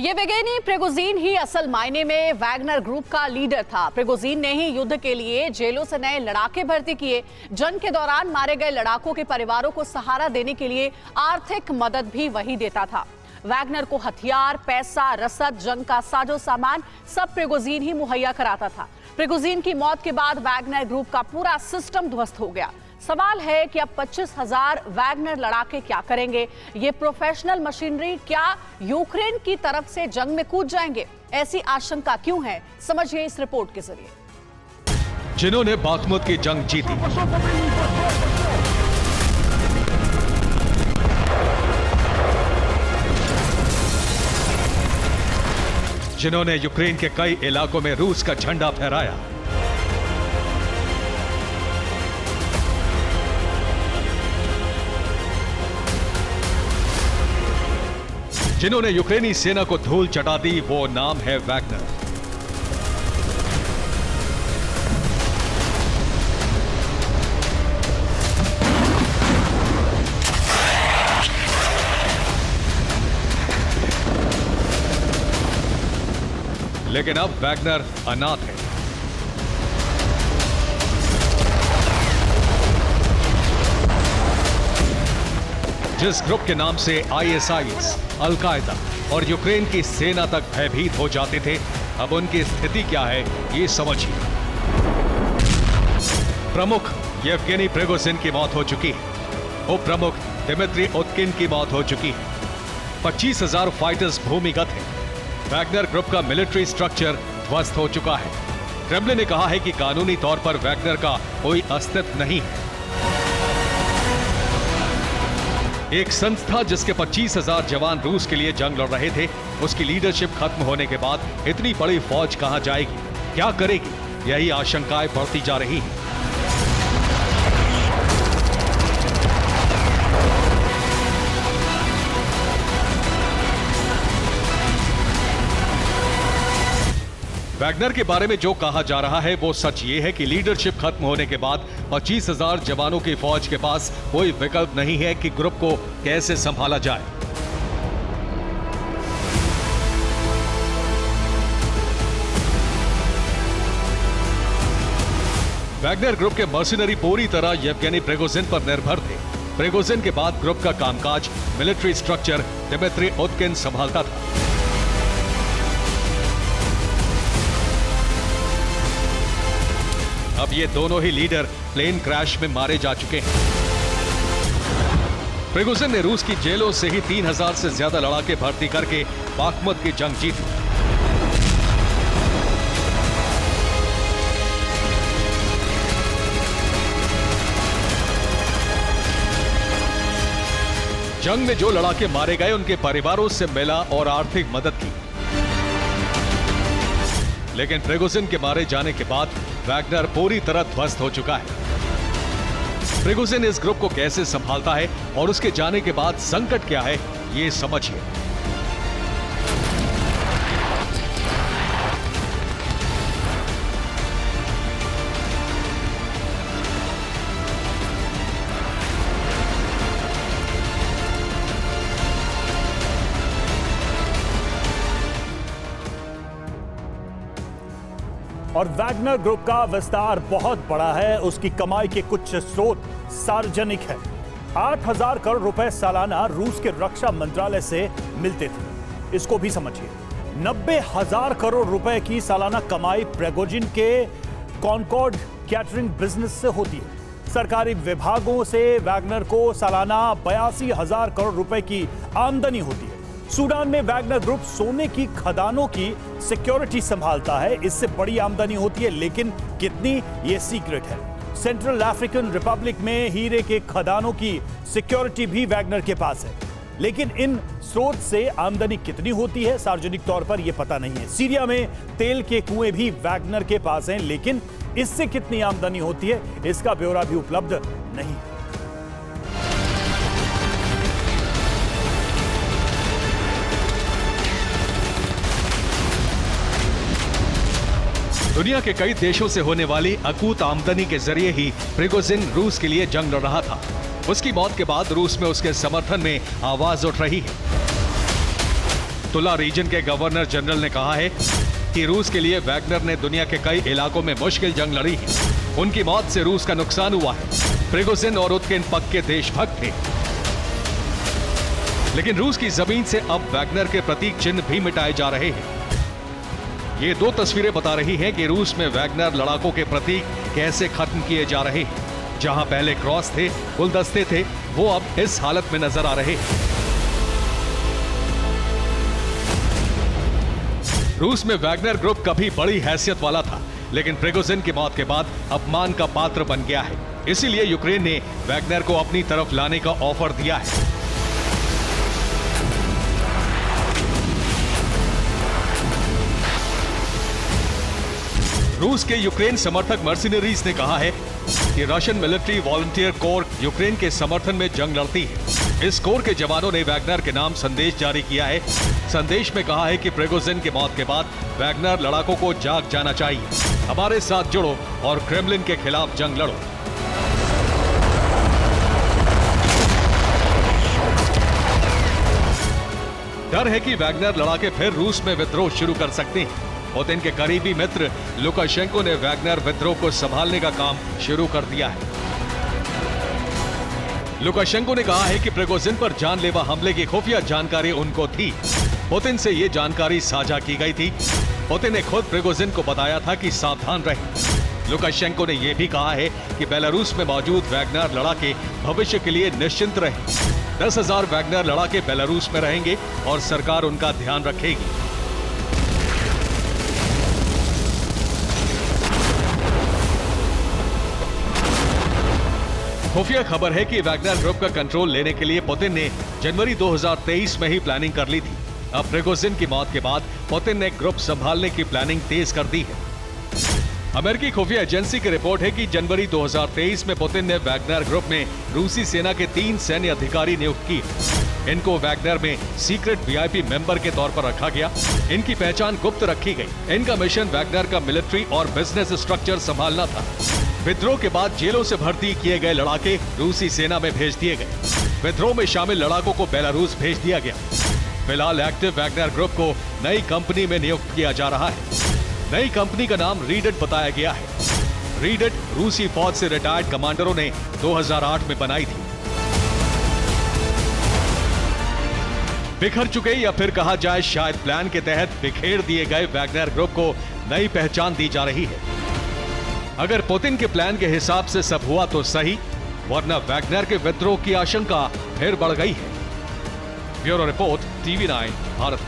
Yevgeny Prigozhin ही असल मायने में वैगनर ग्रुप का लीडर था। प्रिगोजिन ने ही युद्ध के लिए जेलों से नए लड़ाके भर्ती किए। जंग के दौरान मारे गए लड़ाकों के परिवारों को सहारा देने के लिए आर्थिक मदद भी वही देता था। वैगनर को हथियार, पैसा, रसद, जंग का साजो सामान सब प्रिगोजिन ही मुहैया कराता था। प्रिगोजिन की मौत के बाद वैगनर ग्रुप का पूरा सिस्टम ध्वस्त हो गया। सवाल है कि अब 25,000 वैगनर लड़ाके क्या करेंगे? ये प्रोफेशनल मशीनरी क्या यूक्रेन की तरफ से जंग में कूद जाएंगे? ऐसी आशंका क्यों है, समझिए इस रिपोर्ट के जरिए। जिन्होंने बाखमुत की जंग जीती, जिन्होंने यूक्रेन के कई इलाकों में रूस का झंडा फहराया, जिन्होंने यूक्रेनी सेना को धूल चटा दी, वो नाम है वैगनर। लेकिन अब वैगनर अनाथ है। जिस ग्रुप के नाम से आईएसआईएस, अल-कायदा और यूक्रेन की सेना तक भयभीत हो जाते थे, अब उनकी स्थिति क्या है, ये समझिए। प्रमुख येवगेनी प्रिगोजिन की मौत हो चुकी है। उप प्रमुख दिमित्री उतकिन की मौत हो चुकी है। 25,000 फाइटर्स भूमिगत हैं। वैगनर ग्रुप का मिलिट्री स्ट्रक्चर ध्वस्त हो चुका है। क्रेमलिन ने कहा है कि कानूनी तौर पर वैगनर का कोई अस्तित्व नहीं है। एक संस्था जिसके 25,000 जवान रूस के लिए जंग लड़ रहे थे, उसकी लीडरशिप खत्म होने के बाद इतनी बड़ी फौज कहां जाएगी, क्या करेगी, यही आशंकाएं बढ़ती जा रही हैं। वैगनर के बारे में जो कहा जा रहा है वो सच ये है कि लीडरशिप खत्म होने के बाद 25,000 जवानों की फौज के पास कोई विकल्प नहीं है कि ग्रुप को कैसे संभाला जाए। वैगनर ग्रुप के मर्सिनरी पूरी तरह येवगेनी प्रिगोजिन पर निर्भर थे। प्रिगोजिन के बाद ग्रुप का कामकाज, मिलिट्री स्ट्रक्चर दिमित्री उतकिन संभालता था। अब ये दोनों ही लीडर प्लेन क्रैश में मारे जा चुके हैं। प्रिगोजिन ने रूस की जेलों से ही 3,000 से ज्यादा लड़ाके भर्ती करके बाखमुत की जंग जीती। जंग में जो लड़ाके मारे गए उनके परिवारों से मिला और आर्थिक मदद की। लेकिन प्रिगोजिन के मारे जाने के बाद वैगनर पूरी तरह ध्वस्त हो चुका है। प्रिगोजिन इस ग्रुप को कैसे संभालता है और उसके जाने के बाद संकट क्या है, ये समझिए। और वैगनर ग्रुप का विस्तार बहुत बड़ा है। उसकी कमाई के कुछ स्रोत सार्वजनिक है। 8,000 करोड़ रुपए सालाना रूस के रक्षा मंत्रालय से मिलते थे। इसको भी समझिए। 90,000 करोड़ रुपए की सालाना कमाई प्रिगोजिन के कॉनकॉर्ड कैटरिंग बिजनेस से होती है। सरकारी विभागों से वैगनर को सालाना 82,000 करोड़ रुपए की आमदनी होती है। सूडान में वैगनर ग्रुप सोने की खदानों की सिक्योरिटी संभालता है। इससे बड़ी आमदनी होती है, लेकिन कितनी, ये सीक्रेट है। सेंट्रल अफ्रीकन रिपब्लिक में हीरे के खदानों की सिक्योरिटी भी वैगनर के पास है, लेकिन इन स्रोत से आमदनी कितनी होती है सार्वजनिक तौर पर यह पता नहीं है। सीरिया में तेल के कुएं भी वैगनर के पास हैं, लेकिन इससे कितनी आमदनी होती है इसका ब्यौरा भी उपलब्ध नहीं है। दुनिया के कई देशों से होने वाली अकूत आमदनी के जरिए ही प्रिगोजिन रूस के लिए जंग लड़ रहा था। उसकी मौत के बाद रूस में उसके समर्थन में आवाज उठ रही है। तुला रीजन के गवर्नर जनरल ने कहा है कि रूस के लिए वैगनर ने दुनिया के कई इलाकों में मुश्किल जंग लड़ी है। उनकी मौत से रूस का नुकसान हुआ है। प्रिगोजिन और उतकिन पक्के देशभक्त थे, लेकिन रूस की जमीन से अब वैगनर के प्रतीक चिन्ह भी मिटाए जा रहे हैं। ये दो तस्वीरें बता रही हैं कि रूस में वैगनर लड़ाकों के प्रतीक कैसे खत्म किए जा रहे हैं। जहां पहले क्रॉस थे, गुलदस्ते थे, वो अब इस हालत में नजर आ रहे हैं। रूस में वैगनर ग्रुप कभी बड़ी हैसियत वाला था, लेकिन प्रिगोजिन की मौत के बाद अपमान का पात्र बन गया है। इसीलिए यूक्रेन ने वैगनर को अपनी तरफ लाने का ऑफर दिया है। रूस के यूक्रेन समर्थक मर्सिनरीज ने कहा है कि Russian military volunteer core Ukraine के समर्थन में जंग लड़ती है। इस कोर के जवानों ने वैगनर के नाम संदेश जारी किया है। संदेश में कहा है कि प्रिगोजिन की मौत के बाद वैगनर लड़ाकों को जाग जाना चाहिए। हमारे साथ जुड़ो और क्रेमलिन के खिलाफ जंग लड़ो। डर है कि वैगनर लड़ाके फिर रूस में विद्रोह शुरू कर सकते हैं। पुतिन के करीबी मित्र लुकाशेंको ने वैगनर विद्रोह को संभालने का काम शुरू कर दिया है। लुकाशेंको ने कहा है कि प्रिगोजिन पर जानलेवा हमले की खुफिया जानकारी उनको थी। पुतिन से ये जानकारी साझा की गई थी। पुतिन ने खुद प्रिगोजिन को बताया था कि सावधान रहे। लुकाशेंको ने यह भी कहा है कि बेलारूस में मौजूद वैगनर लड़ाके भविष्य के लिए निश्चिंत रहे। 10,000 वैगनर लड़ाके बेलारूस में रहेंगे और सरकार उनका ध्यान रखेगी। खुफिया खबर है कि वैगनर ग्रुप का कंट्रोल लेने के लिए पुतिन ने जनवरी 2023 में ही प्लानिंग कर ली थी। अब प्रिगोजिन की मौत के बाद पुतिन ने ग्रुप संभालने की प्लानिंग तेज कर दी है। अमेरिकी खुफिया एजेंसी की रिपोर्ट है कि जनवरी 2023 में पुतिन ने वैगनर ग्रुप में रूसी सेना के 3 सैन्य अधिकारी नियुक्त किए। इनको वैगनर में सीक्रेट वीआईपी मेंबर के तौर पर रखा गया। इनकी पहचान गुप्त रखी गई। इनका मिशन वैगनर का मिलिट्री और बिजनेस स्ट्रक्चर संभालना था। विद्रोह के बाद जेलों से भर्ती किए गए लड़ाके रूसी सेना में भेज दिए गए। विद्रोह में शामिल लड़ाकों को बेलारूस भेज दिया गया। फिलहाल एक्टिव वैगनर ग्रुप को नई कंपनी में नियुक्त किया जा रहा है। नई कंपनी का नाम रीडेट बताया गया है। रीडेट रूसी फौज से रिटायर्ड कमांडरों ने 2008 में बनाई थी। बिखर चुके या फिर कहा जाए शायद प्लान के तहत बिखेर दिए गए वैगनर ग्रुप को नई पहचान दी जा रही है। अगर पुतिन के प्लान के हिसाब से सब हुआ तो सही, वरना वैगनर के विद्रोह की आशंका फिर बढ़ गई है। Bureau report, TV9 Bharat.